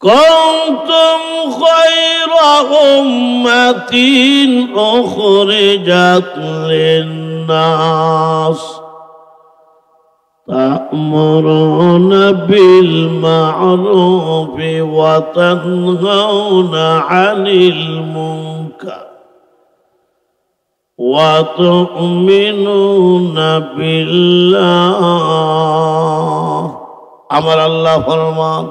কুনতুম খায়রা উম্মাতিন উখরিজাত লিন-নাস তা'মুরুনা বিল মা'রুফি ওয়া তানহাউনা 'আনিল মুনকার ওয়া তু'মিনুনা বিল্লাহ। আমার আল্লাহ ফরমান,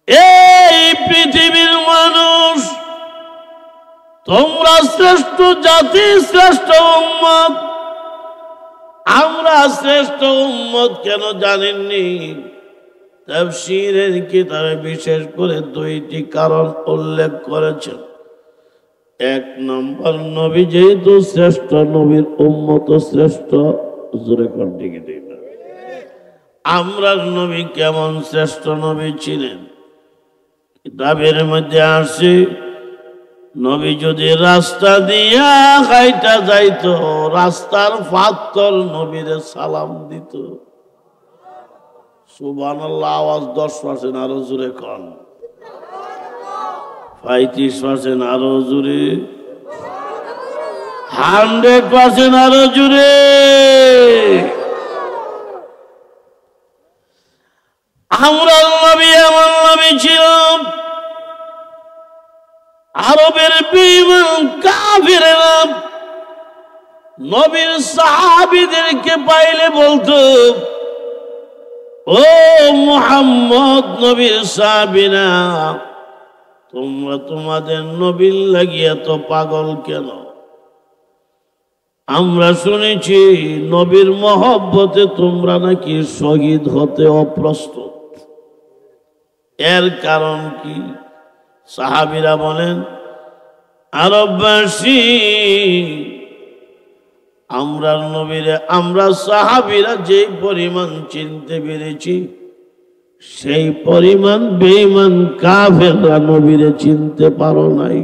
এই পৃথিবীর মানুষ, তোমরা শ্রেষ্ঠ জাতি, শ্রেষ্ঠ উম্মত। আমরা শ্রেষ্ঠ উম্মত কেন জানেননি? তাফসীরের কিতাবে বিশেষ করে দুইটি কারণ উল্লেখ করেছেন। এক নম্বর, নবী যেহেতু শ্রেষ্ঠ, নবীর উম্মত শ্রেষ্ঠ। জোরে কোন দিকে দিন। আমরা নবী কেমন শ্রেষ্ঠ নবী ছিলেন? কিতাবের মধ্যে আসে, নবী যদি রাস্তা দিয়া হাইটা যাইত, রাস্তার পাথর নবীরে সালাম দিত। সুবহানাল্লাহ। আওয়াজ 10%, আরো জোরে কন। 35%, আরো জোরে। 100%, আরো জোরে। আমরা নবী এমন নবী ছিল, আরবের বেঈমান কাফিররা নবীর সাহাবীদেরকে পাইলে বলতো, ও মুহাম্মদ, নবীর সাহাবীরা, তোমরা তোমাদের নবীর লাগিয়া তো পাগল কেন? আমরা শুনেছি নবীর মহব্বতে তোমরা নাকি শহীদ হতে অপ্রস্তুত। এর কারণ কি? সাহাবীরা বলেন, আরববাসী আমরা নবীরে, আমরা সাহাবীরা যে পরিমাণ চিনতে পেরেছি, সেই পরিমাণ বেঈমান কাফেররা নবীরে চিনতে পারো নাই।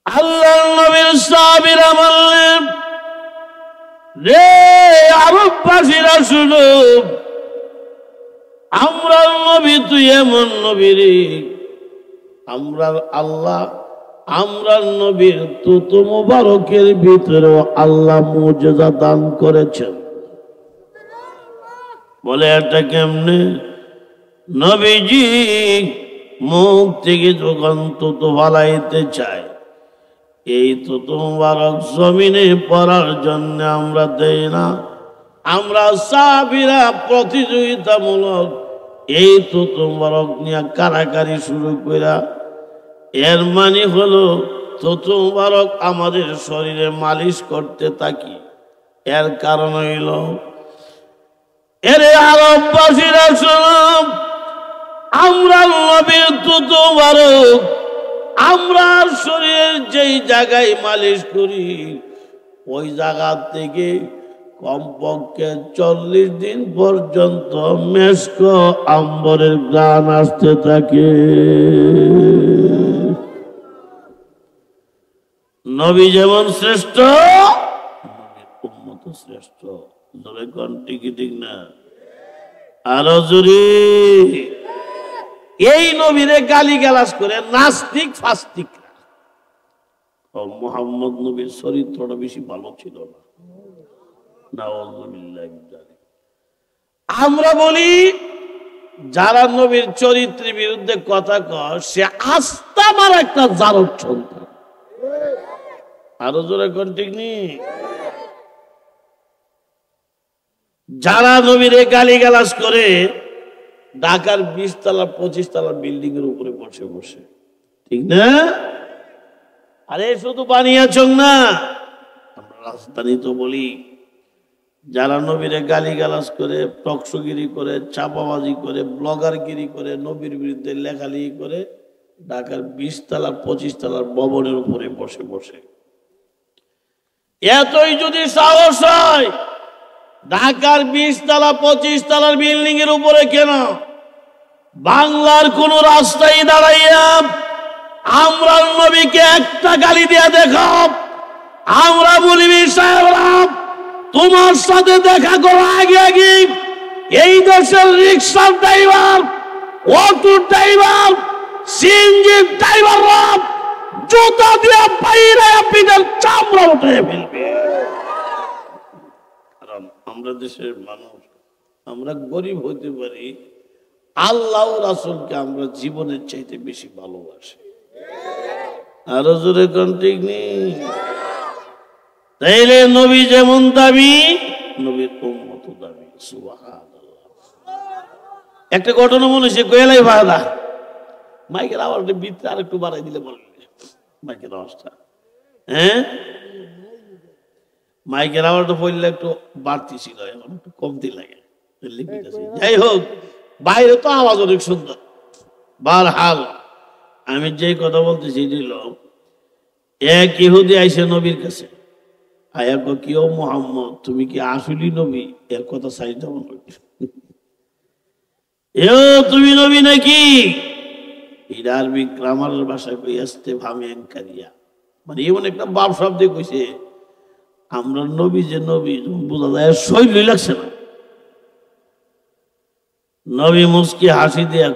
আল্লাহর নবীর সাহাবীরা বললেন, রে আরববাসীরা শুনো, আমরা নবী, তুই এমন নবী রে, আমরা আল্লাহ, আমরা নবীর তুত মুবারকের ভিতরেও আল্লাহ মুজিজা দান করেছেন। বলে, এটা কেমনে? নবীজি মুখ থেকে যখন তুত ফালাইতে চায়, এই তুত মুবারক জমিনে পড়ার জন্য আমরা দেই না। আমরা সাহাবীরা প্রতিযোগিতামূলক এই তুত মুবারক নিয়ে কারাকারি শুরু কইরা, এর মানে হলো তুত মুবারক আমাদের শরীরে মালিশ করতে থাকি। এর কারণ হইল, এরে আরববাসীরা শোনো, আমরা নবীর তুত মুবারক আমরা শরীরের যেই জায়গায় মালিশ করি, ওই জায়গা থেকে কমপক্ষে 40 দিন পর্যন্ত মেশক আম্বরের গান আসতে থাকে। নবী যেমন শ্রেষ্ঠ, নবীর উম্মত শ্রেষ্ঠ। জোরে কোন ঠিক না? আরো জোরে। এই নবীরে গালিগালাজ করে নাস্তিক ফাস্তিকরা। মুহাম্মদ নবীর চরিত্রটা বেশি ভালো ছিল না। আমরা বলি, যারা নবীর চরিত্রের বিরুদ্ধে কথা কয়, সে আস্থা মার একটা জারদ সন্তান। আরো জোরে কোন ঠিক নেই? যারা নবীরে গালিগালাজ করে, ঢাকার 20 তলা 25 তলা বিল্ডিং এর উপরে বসে বসে, ঠিক না? আরে শুধু বানিয়েছেন না, আমরা রাজধানী তো বলি, যারা নবীরে গালিগালাজ করে, টকশোগিরি করে, চাপাবাজি করে, ব্লগারগিরি করে, নবীর বিরুদ্ধে লেখালেখি করে, ঢাকার 20 তলা 25 তলার ভবনের উপরে বসে বসে। এতই যদি সাহস হয়, ঢাকার 20 তলা 25 তলার বিল্ডিং এর উপরে কেন, বাংলার কোন রাস্তায় দাঁড়াইয়া আমরা নবীকে একটা গালি দিয়া দেখো, আমরা বলি, সাহেবরা তোমার সাথে দেখা করার আগে আগে এই দেশের রিক্সার ড্রাইভার, অটো ড্রাইভার, সিএনজি ড্রাইভাররা জুতা দিয়ে বাইরে পিঠের চামড়া উঠে ফেলবে। কারণ আমরা দেশের মানুষ, আমরা গরিব হতে পারি, আল্লাহ রাসূলকে আমরা জীবনের চাইতে বেশি ভালোবাসি। আরো জোরে কোন ঠিক নেই? তাইলে নবী যেমন দাবি, নবীর উম্মত দাবি। সুবহানাল্লাহ। একটা ঘটনা মনে হচ্ছে গোয়েলাই ভাড়া মাইকের আওয়াজটা ভিতরে আর একটু বাড়াই দিলে বলবে মাইকের আওয়াজটা। হ্যাঁ, মাইকের আওয়াজটা পড়লে একটু বাড়তি ছিল, এখন একটু কমতি লাগে। যাই হোক, বাইরে তো আওয়াজ অনেক সুন্দর। বারহাল আমি যে কথা বলতেছি দিল, এক ইহুদি আইসে নবীর কাছে, আয়া কি ও মোহাম্মদ, তুমি কি আসলি নবী? এর কথা চাই যাব তুমি নবী নাকি? এটা আরবি গ্রামারের ভাষায় কই আসতে ভামেন কারিয়া, মানে এমন একটা বাপ শব্দে কইছে আমরা নবী যে নবী বোঝা যায়, শৈল লাগছে না। নবী মুস্কি হাসি দিয়ে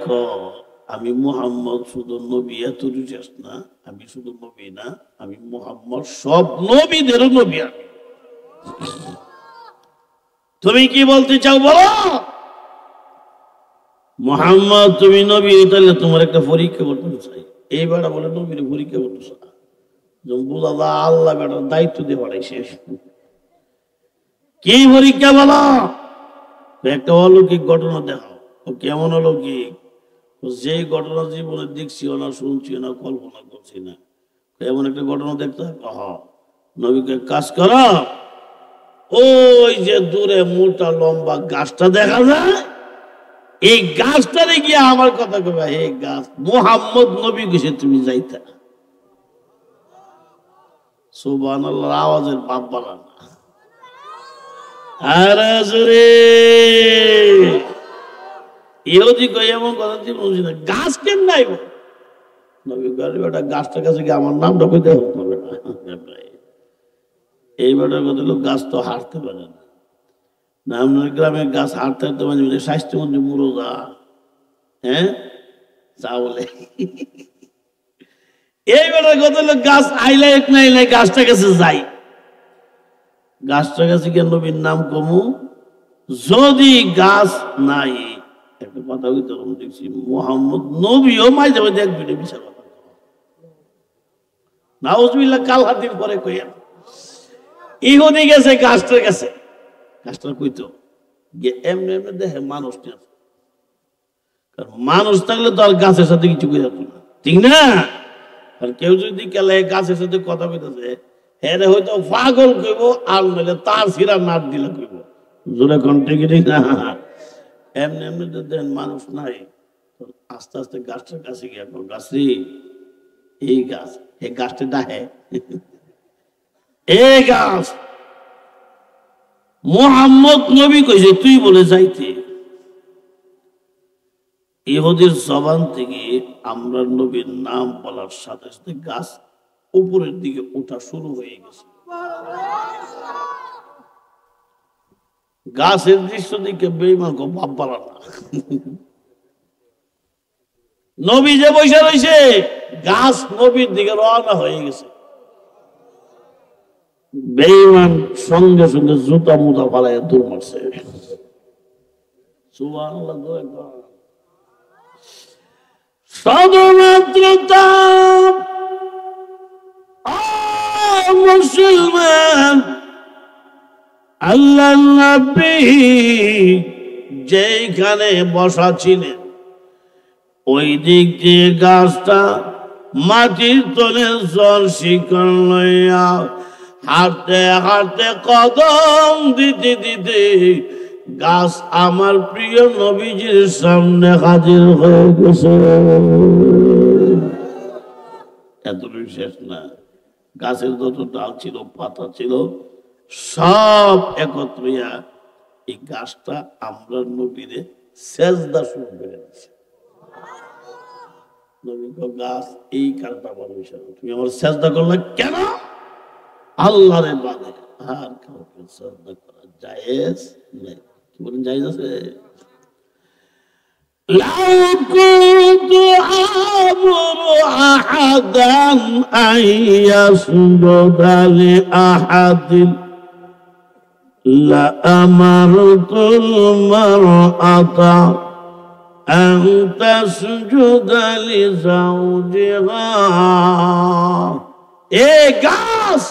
আমি মুহাম্মদ শুধু নবী, এত রিচাস না, আমি শুধু নবী না, আমি মুহাম্মদ সব নবীদেরও নবী। আমি তুমি কি বলতে চাও বলো? মুহাম্মদ তুমি নবী, তাহলে তোমার একটা পরীক্ষা করতে চাই। এই বেটা বলে নবীর পরীক্ষা করতে চাই, বোঝা যায় আল্লাহ বেটার দায়িত্ব দিয়ে বাড়াইছে। কি পরীক্ষা বলো? একটা অলৌকিক ঘটনা দেখাও। ও কেমন অলৌকিক? যে ঘটনা জীবনে দেখছিও না, শুনছিও না, কল্পনা করছি না, এমন একটা ঘটনা দেখতে হবে। নবীকে কাজ করো, ওই যে দূরে মোটা লম্বা গাছটা দেখা যায়, এই গাছটারে গিয়ে আমার কথা কবে, এই গাছ মুহাম্মদ নবী গেছে, তুমি যাইতা। সুবহানাল্লাহ, আওয়াজের বাপ বাড়া না। আরে জোরে ইহুদি কই এমন কথা বুঝি না, গাছ কেন নাই? নবী বেটা গাছটার কাছে গিয়ে আমার নামটা কইতে হবে না। এই বেটার কথা হলো গাছ তো হাঁটতে পারে না। আপনার গ্রামের গাছ হাঁটতে হাঁটতে মানে স্বাস্থ্য মন্ত্রী মুড়ো যা, হ্যাঁ যা বলে। এই বেটার কথা হলো গাছ আইলে এক না আইলে গাছটার কাছে যাই, গাছটার কাছে গিয়ে নবীর নাম কমু। যদি গাছ নাই, একটা কথা হইতে দেখছি মোহাম্মদ নবীও মাঝে মাঝে এক দুটো মিশা কথা নাউজুবিল্লাহ, কাল হাতির পরে কইয়া ইহুদি গেছে গাছটার কাছে, গাছটার কইতো এমনি এমনি দেখে মানুষ নেই, কারণ মানুষ থাকলে তো আর গাছের সাথে কিছু কই যেত না, ঠিক না? আর কেউ যদি গেলে গাছের সাথে কথা কইতেছে, হ্যাঁ হয়তো পাগল কইব, আর নইলে তার সিরা নাট দিলে কইব। জোরে কণ্ঠে কি ঠিক না? এমনি এমনি দেন মানুষ নাই, আস্তে আস্তে গাছটার কাছে গিয়ে গাছরি, এই গাছ, এই গাছটা ডাহে, এই গাছ মুহাম্মদ নবী কইছে তুই বলে যাইতে। ইহুদির জবান থেকে আমরা নবীর নাম বলার সাথে সাথে গাছ উপরের দিকে ওঠা শুরু হয়ে গেছে। গাছের দৃশ্য দিকে বেঈমান কো বাপ বাড়া না। নবী যে বসে রয়েছে, গাছ নবীর দিকে রওনা হয়ে গেছে। বেঈমান সঙ্গে সঙ্গে জুতা মুতা ফালাই দূর মারছে। সুবহানাল্লাহ। শুধুমাত্র মুসলমান আল্লাহ নবী যেখানে বসা ছিলেন, ওই দিক দিয়ে গাছটা মাটির তলে জল শিকড় লইয়া হাঁটতে হাঁটতে কদম দিতে দিতে গাছ আমার প্রিয় নবীজির সামনে হাজির হয়ে গেছে। এতটুকু শেষ না, গাছের যত ডাল ছিল, পাতা ছিল, সব একত্রিয়া এই গাছটা আমরা নবীরে সেজদা শুরু করে দিচ্ছে। নবী গাছ এই কারণটা বড় বিষয়, তুমি আমার সেজদা করলে কেন? আল্লাহরে বাদে আর কাউকে সেজদা করা জায়েজ নেই। কি বলেন জায়েজ আছে? লাউ কুনতু আমুরু আহাদান আইয়াসজুদা লি আহাদিন লা আমারতুল মারআতা আন তাসজুদা লি যাওজিহা। এ গাছ,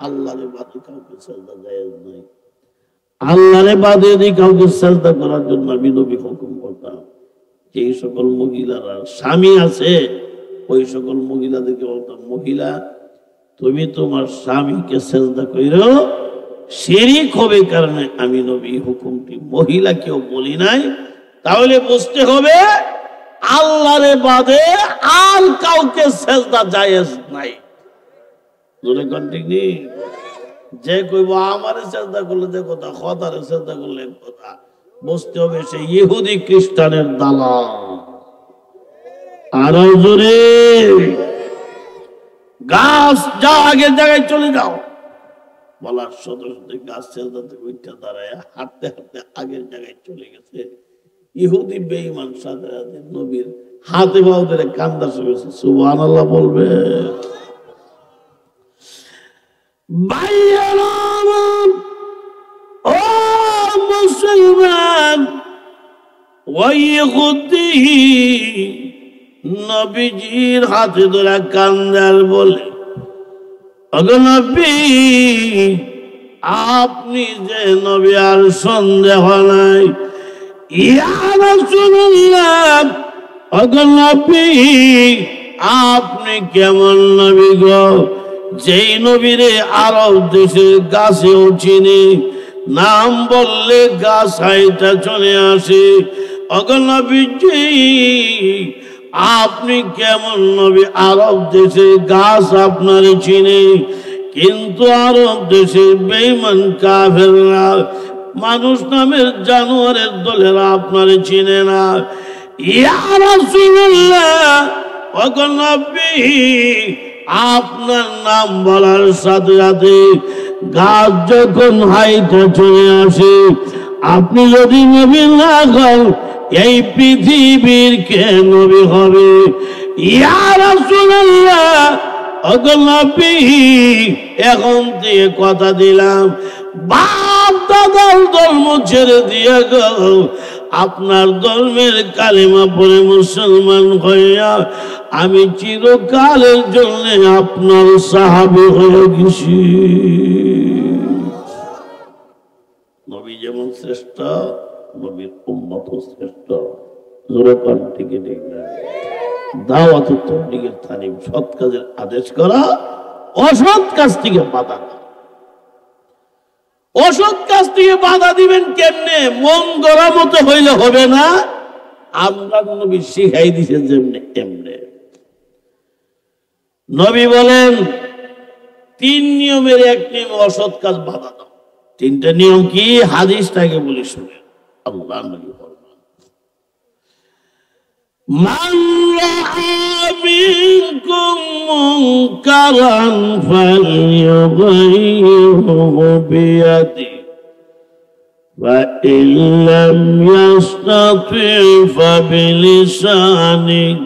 আল্লাহর বাদে কাউকে সিজদা জায়েজ নাই। আল্লাহর বাদে যদি কাউকে সিজদা করার জন্য আমি নবী হুকুম করতাম, যে সকল মহিলারা স্বামী আছে ওই সকল মহিলাদেরকে বলতাম, মহিলা তুমি তোমার স্বামীকে সিজদা কইরো, শিরক হবে কারণে আমি নবী হুকুমটি মহিলাকেও বলি নাই। তাহলে বুঝতে হবে আল্লাহর বাদে আর কাউকে সিজদা জায়েজ নাই। জোরে কোন ঠিক নেই? যে কইব আমারে সিজদা করলে যে কথা, খোদারে সিজদা করলে কথা, বুঝতে হবে সে ইহুদি খ্রিস্টানের দালাল। আরো জোরে, গাছ যাও আগের জায়গায় চলে যাও বলার সদস্য গাছ সিজদা থেকে উঠে দাঁড়ায় হাঁটতে হাঁটতে আগের জায়গায় চলে গেছে। ইহুদি বেঈমান সাথে সাথে নবীর হাতে পাও ধরে কান্দা শুরু, সুবহানাল্লাহ বলবে। ও মুসলমান, নবীজির হাতে ধরা কান্দার বলে, ওগো নবী আপনি যে নবী আর সন্দেহ নাই। ইয়া রাসূলুল্লাহ, ওগো নবী আপনি কেমন নবী গো, যেই নবীরে আরব দেশের গাছেও চিনি, নাম বললে গাছ হাইটা চলে আসে। ওগো নবীজি আপনি কেমন নবী, আরব দেশের গাছ আপনার চিনি, কিন্তু আরব দেশের বেঈমান কাফেররা মানুষ নামের জানোয়ারের দলেরা আপনার চিনে না। ইয়া রাসূলুল্লাহ, ওগো নবী আপনার নাম বলার সাথে সাথে গাছ যখন হাইতে চলে আসে, আপনি যদি নবী না হন এই পৃথিবীর কে নবী হবে? ইয়া রাসূলুল্লাহ, ওগো নবী এখন থেকে কথা দিলাম, বাপ দাদার ধর্ম ছেড়ে দিয়ে গেল, আপনার ধর্মের কালিমা পড়ে মুসলমান হইয়া আমি চিরকালের জন্য আপনার সাহাবী হয়ে গেছি। নবী যেমন শ্রেষ্ঠ, নবীর উম্মত শ্রেষ্ঠ। জোরে কোন ঠিক ঠিক না? দাওয়াত তাবলীগের তালিম, সৎ কাজের আদেশ করা, অসৎ কাজ থেকে বাধা দেওয়া। অসৎ কাজ থেকে বাধা দিবেন কেমনে? মন গড়া মতো হইলে হবে না। আমরা নবী শিখাই দিছে যেমনে এমনে। নবী বলেন 3 নিয়মের এক নিয়ম অসৎ কাজ বাধা দাও। 3টা নিয়ম কি? হাদিসটাকে বলি শুনে। আল্লাহ নবী বলেন, মান রাআ মিনকুম মুনকারান ফালইয়ুগাইয়িরহু বিয়াদিহি فإن لم يستطع فبلسانه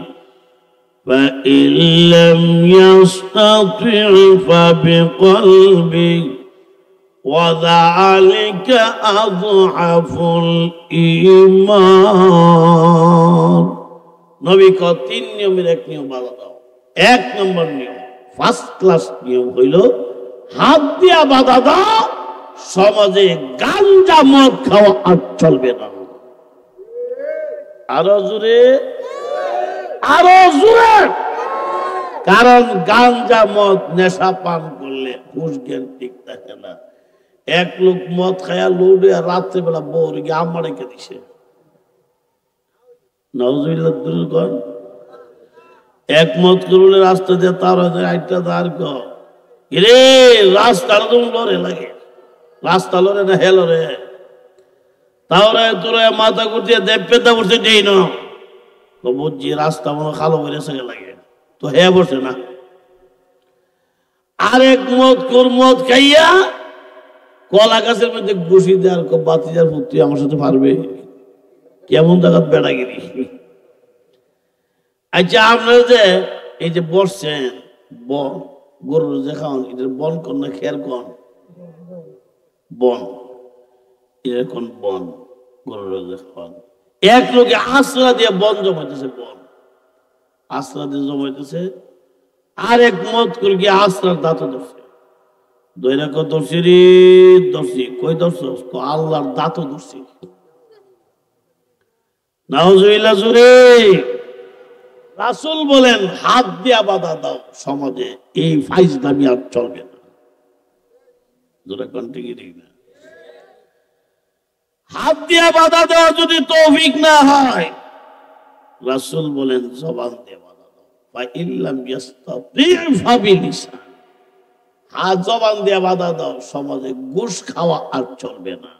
فإن لم يستطع فبقلبه وذلك أضعف الإيمان। নবী ক 3 নিয়মের এক নিয়ম বাধা দাও। 1 নম্বর নিয়ম, ফার্স্ট ক্লাস নিয়ম হইল হাত দিয়া বাধা দাও, সমাজে গাঞ্জা মদ খাওয়া আর চলবে না। আরো জোরে, আরো জোরে। কারণ গাঞ্জা মদ নেশা পান করলে হুঁশ জ্ঞান ঠিক থাকে না। এক লোক মদ খায়া লোডে রাত্রেবেলা বউর গিয়ে আম্মা রেখে দিছে। নাউজুবিল্লাহ। এক মদ করলে রাস্তা দিয়ে তার আইটা দাঁড় কর রে, রাস্তার তো লড়ে লাগে, রাস্তা লড়ে না হে লড়ে। তাহলে তোরা মাথা ঘুরতে দেব পেতা বসে দেই না তো বুঝছি রাস্তা মনে খালো করে সঙ্গে লাগে তো হে বসে না। আরেক মদ খাইয়া কলা গাছের মধ্যে ঘুষি দেওয়ার বাতিজার পুত্র আমার সাথে পারবে? কেমন জায়গা বেড়াগিরি। আচ্ছা আপনারা যে এই যে বসছেন বন গরুর যে খাওয়ান, এটার বন কন না খেয়ার কন? বন, এটা কোন বন গরুর যে খাওয়ান। এক লোকে আশ্রা দিয়ে বন জমাইতেছে, বন আশ্রা দিয়ে জমাইতেছে, আর এক মত করে গিয়ে আশ্রার দাঁত ধরছে। দৈরা কো ধরছি রে ধরছি, কই ধরছস? আল্লাহর দাঁত ধরছি। নাউজুবিল্লাহ জোরে। রাসূল বলেন হাত দিয়া বাধা দাও, সমাজে এই ফাইজলামি আর চলবে না। জোরে কোন ঠিক না? হাত দিয়া বাধা দেওয়া যদি তৌফিক না হয়, রাসূল বলেন জবান দিয়ে বাধা দাও। ফা ইল্লাম ইয়াস্তাতি ফাবিলিসান, হাত জবান দিয়ে বাধা দাও, সমাজে ঘুষ খাওয়া আর চলবে না।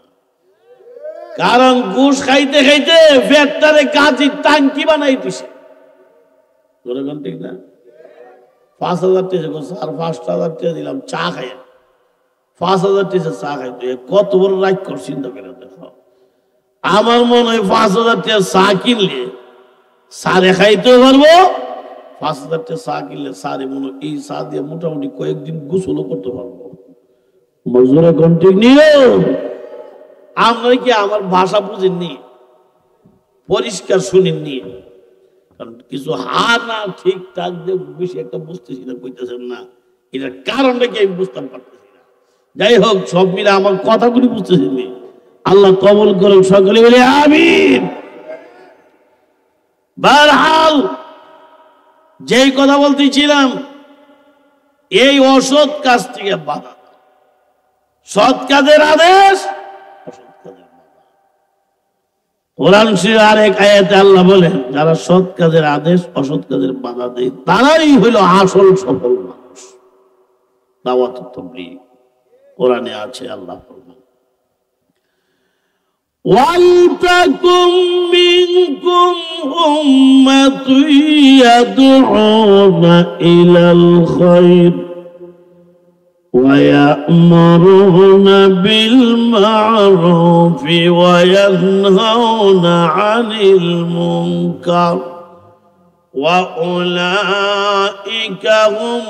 কারণ ঘুষ খাইতে খাইতে পেটটারে কাজী টাঙ্কি বানাই দিছে। ঠিক না? 5,000 টাকা স্যার, 5,000 টাকা দিলাম চা খাই, 5,000 টাকা চা খাইতে কত বড় রাগ কর, চিন্তা করে দেখো। আমার মনে হয় 5,000 টাকা চা কিনলে সারে খাইতেও পারবো, 5,000 টাকা চা কিনলে সারে মনে এই চা দিয়ে মোটামুটি কয়েকদিন গোসলও করতে পারবো। মজুরা কোন ঠিক নিয়ে আপনারা কি আমার ভাষা বুঝেননি? পরিষ্কার শুনেননি? কারণ কিছু হার না ঠিকঠাক বেশি একটা বুঝতেছি না, কইতেছেন না, এটার কারণটা কি আমি বুঝতে পারতেছি না। যাই হোক, সব মিলে আমার কথাগুলি বুঝতেছেন। আল্লাহ কবুল করুন, সকলে বলে আমিন। বারহাল যেই কথা বলতেছিলাম, এই অসৎ কাজ থেকে বাধা, সৎ কাজের আদেশ, অসৎ কাজের বাধা। কোরআন শরীফের আরেক আয়াতে আল্লাহ বলেন, যারা সৎ কাজের আদেশ অসৎ কাজের বাধা দেয়, তারাই হইল আসল সফল মানুষ। দাওয়াতুত তাবলীগ কোরআনে আছে, আল্লাহ বলেন ওয়ালতাকুম মিনকুম উম্মাতুন ইয়াদউনা ইলাল খায়র ويأمرون بالمعروف وينهون عن المنكر وأولئك هم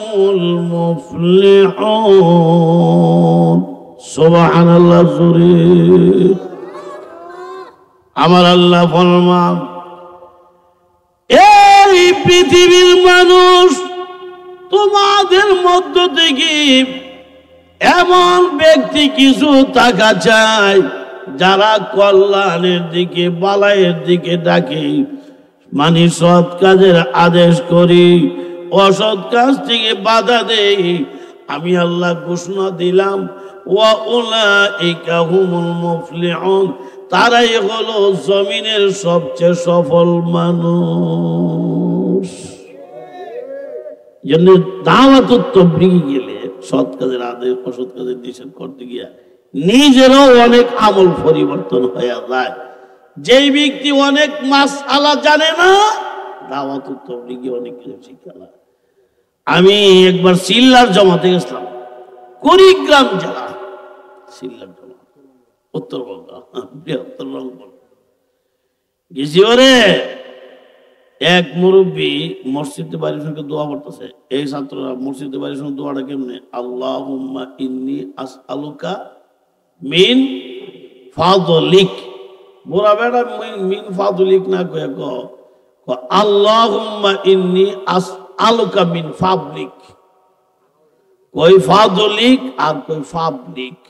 المفلحون سبحان الله العظيم আমার আল্লাহ ফরমান এই পৃথিবীর মানুষ তোমাদের মধ্য থেকে এমন ব্যক্তি কিছু থাকা চায় যারা কল্যাণের দিকে বালাইয়ের দিকে ডাকে, মানে সৎ কাজের আদেশ করি, অসৎ কাজ থেকে বাধা দেই। আমি আল্লাহ ঘোষণা দিলাম ওয়া উলাইকা হুমুল মুফলিহুন, তারাই হলো জমিনের সবচেয়ে সফল মানুষ। জন্য দাওয়াতুত তাবলীগ গেলে সৎ কাজের আদেশ অসৎ কাজের নিষেধ করতে গিয়া নিজেরও অনেক আমল পরিবর্তন হয়ে যায়। যেই ব্যক্তি অনেক মাসআলা জানে না, দাওয়াতুত তাবলীগে অনেক কিছু শিখা। আমি একবার সিল্লার জমাতে গেছিলাম, কুড়িগ্রাম জেলা সিল্লার জমা, উত্তরবঙ্গ, বৃহত্তর রংপুর গেছি। ওরে এক মুরব্বী মসজিদে বাড়ির সঙ্গে দোয়া পড়তেছে। এই ছাত্ররা মসজিদে বাড়ির সঙ্গে দোয়াটা কেমনে? আল্লাহুম্মা ইন্নী আসআলুকা মিন ফাদলিক। বুড়া বেটা মিন ফাদলিক না কয়ে ক আল্লাহুম্মা ইন্নী আসআলুকা মিন ফাদলিক। কই ফাদলিক আর কই ফাদলিক।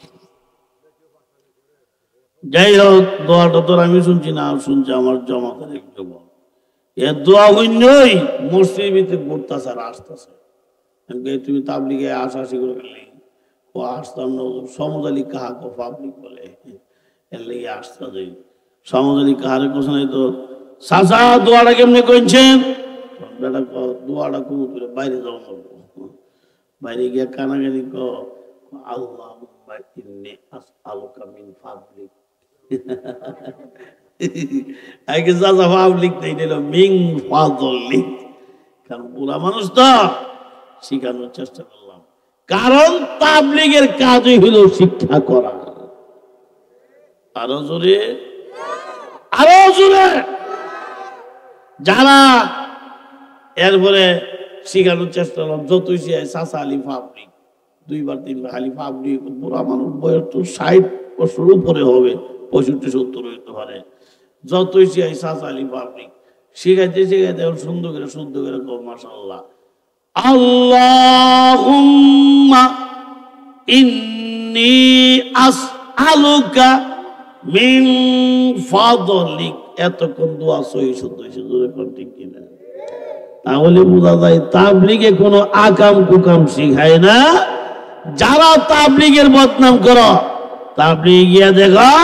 যাই হোক, দোয়াটা তো আমি শুনছি না, শুনছি আমার জমাতের এক যুবক। এ দোয়া হইনই মসজিদের ভিতরে ঘুরতেছে আর আসতেছে। তুমি তাবলিগে আশাশি করে গেলে ও আসতাম না, সমদ আলী কাহা কো পাবলিক বলে, এর লেগে আসতে যাই। সমদ আলী কাহারে কোথায় তো চাচা দোয়াটা কেমনে করছেন? বেটা দোয়াটা কম করে বাইরে যাওয়া লাগবো। বাইরে গিয়া কানাকানি ক আল্লাহুম্মা ইন্নী আসআলুকা মিন ফাদলিক। আগে চাচা পাবলিক নেই, নিল মিং ফাদলিক। কারণ পুরা মানুষ তো শিখানোর চেষ্টা করলাম, কারণ তাবলিগের কাজই হলো শিক্ষা করা। আরো জোরে, আরো জোরে। যারা এরপরে শিখানোর চেষ্টা করলাম, যতই সে চাচা আলী ফাবরি, 2 বার 3 বার আলী ফাবরি, বুড়া মানুষ, বয়স তো 60 বছর উপরে হবে, 65-70 হইতে পারে। যতই সে চাচা আলী ফাবরি শিখাইতে শিখাইতে সুন্দর করে শুদ্ধ করে কম, মাশাআল্লাহ। আল্লাহুম্মা ইন্নী আসআলুকা মিন ফাদলিক। এতক্ষণ দোয়া সহি শুদ্ধ হয়েছে, ঠিক কিনা? তাহলে বোঝা যায় তাবলীগে কোনো আকাম কুকাম শিখায় না। যারা তাবলীগের বদনাম করো, তাবলীগে গিয়া দেখো,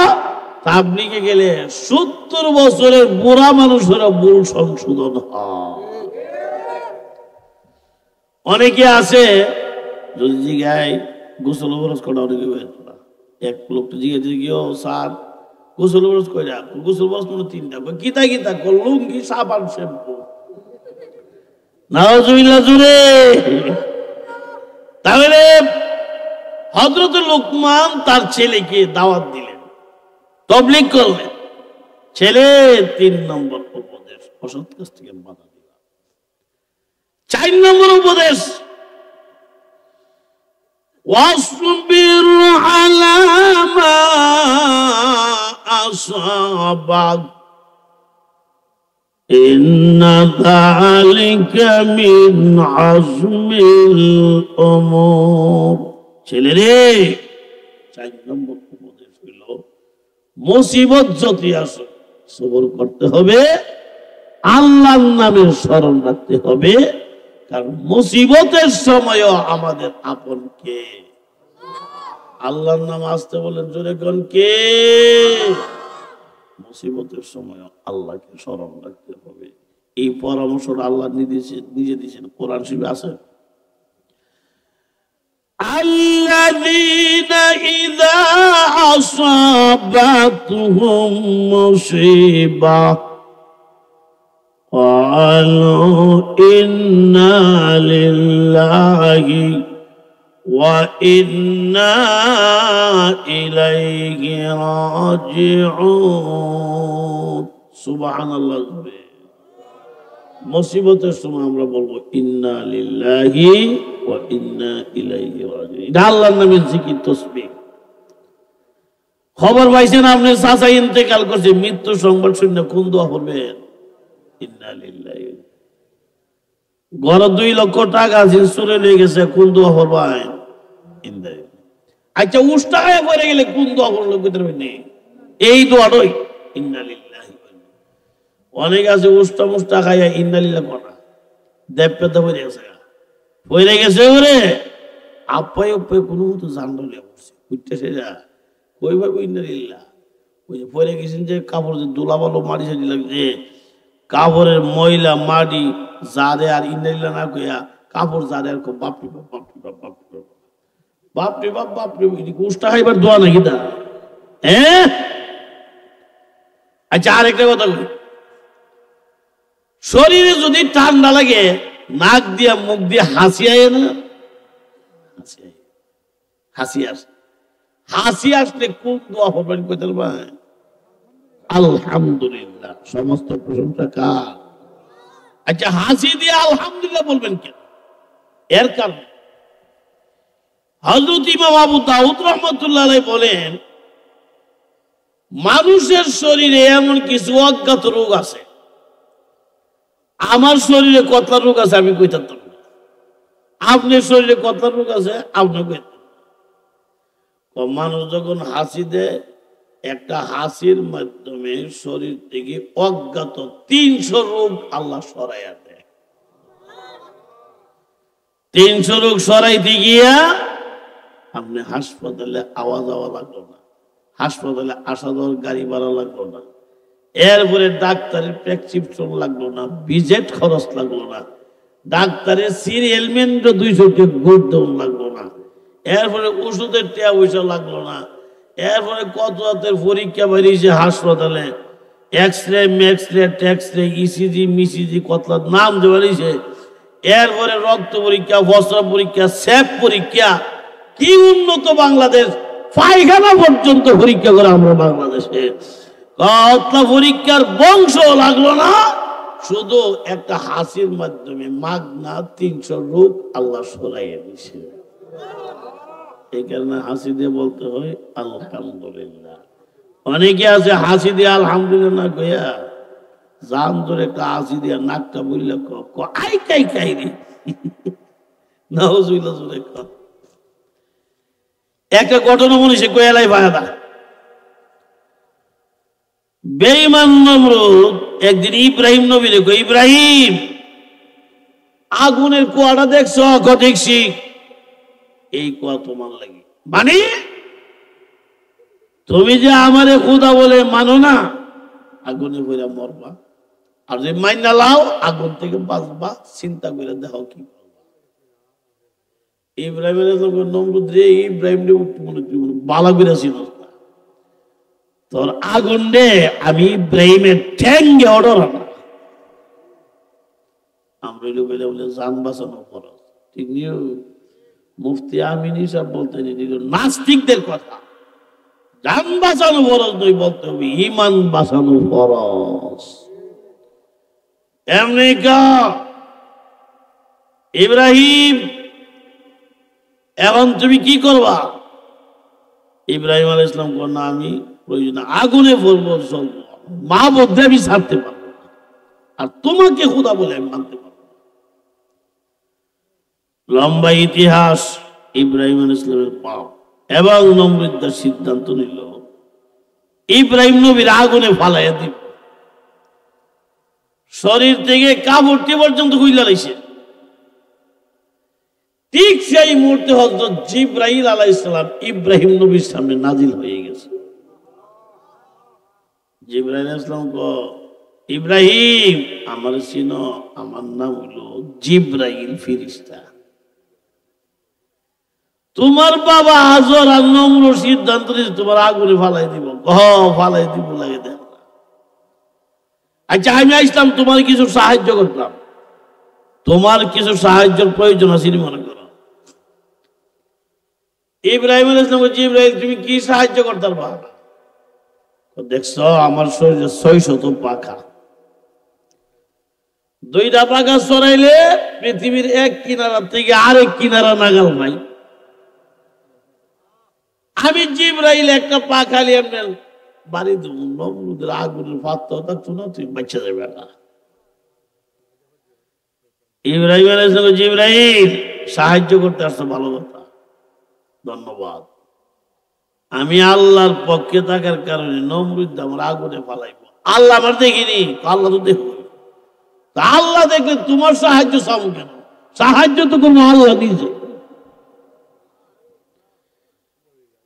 তাবলীগে গেলে 70 বছরের বুড়া মানুষেরা ভুল সংশোধন হয়। অনেকে আছে যদি জিগায় গোসল বরস করা, অনেকে না। এক লোকটা জিজ্ঞেস গিয়ে, স্যার গোসল বরস করে, গোসল বরস কোনো 3টা, গীতা গীতা লুঙ্গি সাবান শ্যাম্পু। নাউজুবিল্লাহ জুড়ে। তাহলে হযরত লোকমান তার ছেলেকে দাওয়াত দিলেন, তাবলীগ করলেন। ছেলে 3 নম্বর উপদেশ, অসৎ কাজ থেকে বাধা দিলেন। 4 নম্বর উপদেশ, ওয়াসবির আলা মা আসাবাক ইন্না যালিকা মিন আজমিল উমুর। ছেলেরে, 4 নম্বর উপদেশ হইল, মুসিবত যতই আসে সবর করতে হবে, আল্লাহর নামের স্মরণ রাখতে হবে। কারণ মুসিবতের সময়ও আমাদের আপন কে? আল্লাহর নাম আসতে বলেন জোরে কোন কে? মুসিবতের সময় আল্লাহকে স্মরণ রাখতে হবে। এই পরামর্শটা আল্লাহ নিজে দিয়েছেন, কোরআন শরীফে আছে। আল্লাযীনা ইযা আসাবাতুহুম মুসিবাহ ক্বালু ইন্না লিল্লাহি ওয়া ইন্না ইলাইহি রাজিউন। সুবহানাল্লাহ। মুসিবতের সময় আমরা বলবো ইন্না লিল্লাহি ওয়া ইন্না ইলাইহি রাজিউন। এটা আল্লাহর নামের জিকির, তাসবিহ। খবর পাইছেন আপনি চাচা ইন্তেকাল করছে, মৃত্যু সংবাদ শুনে কোন দোয়া পড়বেন? ইন্না লিল্লাহি। ঘরে 2 লক্ষ টাকা চুরে নিয়ে গেছে, কোন দোয়া পড়বেন? ইন্না লিল্লাহি। আচ্ছা, উষ্টায় পড়ে গেলে কোন দোয়া পড়লো? এই দোয়াটাই ইন্না লিল্লাহি। অনেক আছে উষ্টা মুষ্টা খাইয়া ইন্না লিল্লাহ করা, দেব পেতে পড়ে গেছে, পড়ে গেছে ওরে আপ্পাই উপ্পাই কোনো মতো জানলে পড়ছে, উঠতে সেটা কই ভাবে ইন্না লিল্লাহ। ওই যে পড়ে গেছেন যে কাপড় যে দোলাবালো মাটি সাটি লাগছে, কাপড়ের ময়লা মাটি জারে, আর ইন্না লিল্লাহ না কইয়া কাপড় জারে, আর বাপরে বাপ বাপরে বাপ বাপরে বাপ বাপরে বাপ বাপরে। উষ্টা খাইবার দোয়া নাকি তা? হ্যাঁ। আচ্ছা, আরেকটা কথা বলি, শরীরে যদি ঠান্ডা লাগে, নাক দিয়া মুখ দিয়ে হাসি আয় না? হাসি আসে। হাসি আসলে কোন দোয়া পড়বেন কইতে পারবেন? আলহামদুলিল্লাহ। সমস্ত প্রশংসা কার? আচ্ছা, হাসি দিয়ে আলহামদুলিল্লাহ বলবেন কেন? এর কারণ হযরত ইমাম আবু দাউদ রাহমাতুল্লাহ আলাইহি বলেন, মানুষের শরীরে এমন কিছু অজ্ঞাত রোগ আছে। আমার শরীরে কতলা রোগ আছে আমি কইতাম না, আপনার শরীরে কতলা রোগ আছে আপনি কইতেন। মানুষ যখন হাসি দেয়, একটা হাসির মাধ্যমে শরীর থেকে অজ্ঞাত 300 রোগ আল্লাহ সরাইয়া দেয়। 300 রোগ সরাইতে গিয়া আপনি হাসপাতালে আওয়া যাওয়া লাগলো না, হাসপাতালে আসা যাওয়ার গাড়ি ভাড়া লাগলো না, এরপরে ডাক্তারের প্রেসক্রিপশন লাগলো না, ভিজিট খরচ লাগলো না, ডাক্তারের সিরিয়াল মেনটা 200 টাকা গুড় দেওয়া লাগলো না, এরপরে ওষুধের টাকা পয়সা লাগলো না, এরপরে কত রাতের পরীক্ষা বেরিয়েছে হাসপাতালে, এক্সরে ম্যাক্সরে ট্যাক্সরে ইসিজি মিসিজি কতলা নাম যে বেরিয়েছে, এরপরে রক্ত পরীক্ষা, বস্ত্র পরীক্ষা, স্যাপ পরীক্ষা। কি উন্নত বাংলাদেশ! পায়খানা পর্যন্ত পরীক্ষা করে আমরা বাংলাদেশে। কত পরীক্ষার বংশ লাগলো না, শুধু একটা হাসির মাধ্যমে মাগনা 300 রোগ আল্লাহ সরাইয়ে দিছে। এই কারণে হাসি দিয়ে বলতে হয় আলহামদুলিল্লাহ। অনেকে আছে হাসি দিয়ে আলহামদুলিল্লাহ কইয়া জান ধরে একটা হাসি দিয়া নাকটা বললে আই কাই কাই রে নাউজুবিল্লাহ জোরে ক। একটা ঘটনা মনে সে কয়ালাই বায়াদা। বেঈমান নমরুদ একদিন ইব্রাহিম নবীরে কই, ইব্রাহিম আগুনের কুয়াটা দেখছ? দেখছি। এই কুয়া তোমার লাগে মানে তুমি যে আমারে খোদা বলে মানো না, আগুনে পড়ে মরবা, আর যদি মাইনা লাও আগুন থেকে বাঁচবা, চিন্তা করে দেখো কি করবা। ইব্রাহিমের নমরুদ রে, ইব্রাহিম রে বালা করে চিনস না, তোর আগুন রে আমি ইব্রাহিমের ঠ্যাঙ্গে অর্ডার না। আমরা বলে বলে জান বাঁচানো খরচ, ঠিক নিও। মুফতি আমিন সাহেব বলতেন নাস্তিকদের কথা, জান বাঁচানো ফরজ নয়, বলতে হবে ইমান বাঁচানো ফরজ। এমনি ইব্রাহিম এখন তুমি কি করবা? ইব্রাহিম আলাইহিস সালাম না আমি প্রয়োজন আগুনে পড়বো, চলবো, মা বলতে আমি ছাড়তে পারবো না, আর তোমাকে খোদা বলে আমি মানতে পারবো না। লম্বা ইতিহাস ইব্রাহিম আলাইহিস সালামের পাপ এবং নমরুদের সিদ্ধান্ত নিল ইব্রাহিম নবীর আগুনে ফালাইয়া দিব। শরীর থেকে কাপড়টি পর্যন্ত খুইলা লাইছে। ঠিক সেই মুহূর্তে হযরত জিবরাইল আলাইহিস সালাম ইব্রাহিম নবীর সামনে নাজিল হয়ে গেছে। জিবরাইল আলাইহিস সালাম কো, ইব্রাহিম আমার চিনো, আমার নাম হলো জিবরাইল ফেরেশতা। তোমার বাবা আজর আর নমরুদ সিদ্ধান্ত নিয়েছে তোমার আগুনে ফালাই দিব। ফালাই দিব লাগে দেখ। আচ্ছা আমি আসলাম তোমার কিছু সাহায্য করতাম, তোমার কিছু সাহায্যের প্রয়োজন আছে মনে করো। ইব্রাহিম আলাইহিস সালাম বলছে, ইব্রাহিম তুমি কি সাহায্য করতে পারবা? দেখছ আমার শরীরে 600 পাখা, 2টা পাখা সরাইলে পৃথিবীর এক কিনারা থেকে আরেক কিনারা নাগাল নাই। আমি জিবরাইল একটা পাখা নিয়ে এমনি বাড়ি দেব, নমরুদের আগুনের পাত্র থাকতো না, তুই বাচ্চা যাবে না। ইব্রাহিম আলাইহিস সালাম, জিবরাইল সাহায্য করতে আসছো, ভালো কথা, ধন্যবাদ। আমি আল্লাহর পক্ষে থাকার কারণে নমরুদ আমার আগুনে ফালাইব। আল্লাহ আমার দেখিনি, আল্লাহ তো দেখবো। আল্লাহ দেখলে তোমার সাহায্য চাবো কেন? সাহায্য তো কোনো আল্লাহ নিজে।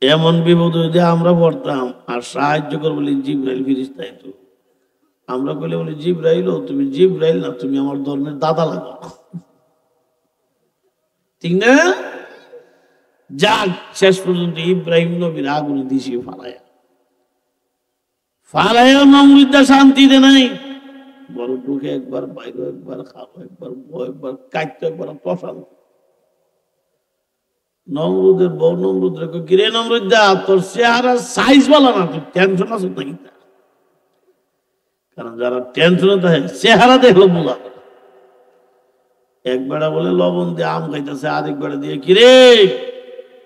এমন বিপদ যদি আমরা পড়তাম আর সাহায্য করবো জিবরাইল ফেরেশতা, তো আমরা বলে বলি জিবরাইল, তুমি জিবরাইল না, তুমি আমার ধর্মের দাদা লাগো, ঠিক না? যাক, শেষ পর্যন্ত ইব্রাহিম নবীর আগুনে দিছি ফালাইয়া নমরুদা শান্তিতে নাই। বড় ঢুকে একবার, বাইরে একবার, খাবো একবার, একবার কাটতো, একবার পশাল। নমরুদের বউ নমরুদ রেখে, কিরে নমরুদ দা, তোর চেহারা সাইজ বলা না, তুই টেনশন আছে নাকি? কারণ যারা টেনশনে থাকে চেহারা দেখলো বোঝা। এক বেড়া বলে লবণ দিয়ে আম খাইতেছে, আরেক বেড়া দিয়ে কিরে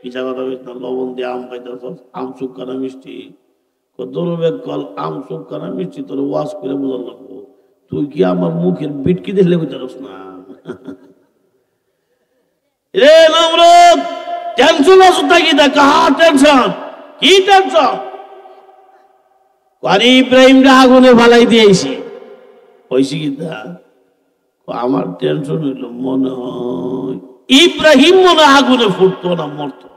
পিছা কথা বলিস না, লবণ দিয়ে আম খাইতেছ, আম শুক্কা না মিষ্টি? দরবেগ কল আম শুক্কা না মিষ্টি, তোর ওয়াশ করে বোঝা লাগবো। তুই কি আমার মুখের বিটকি দেখলে বুঝারস না? রে নমরুদ, টেনশন আছে নাকি? দেখা টেনশন, কি টেনশন? ইব্রাহিমরা আগুনে ফালাই দিয়েছি, হয়েছি কি তা? আমার টেনশন হইল, মনে হয় ইব্রাহিম মনে আগুনে ফুটতো না, মরতো।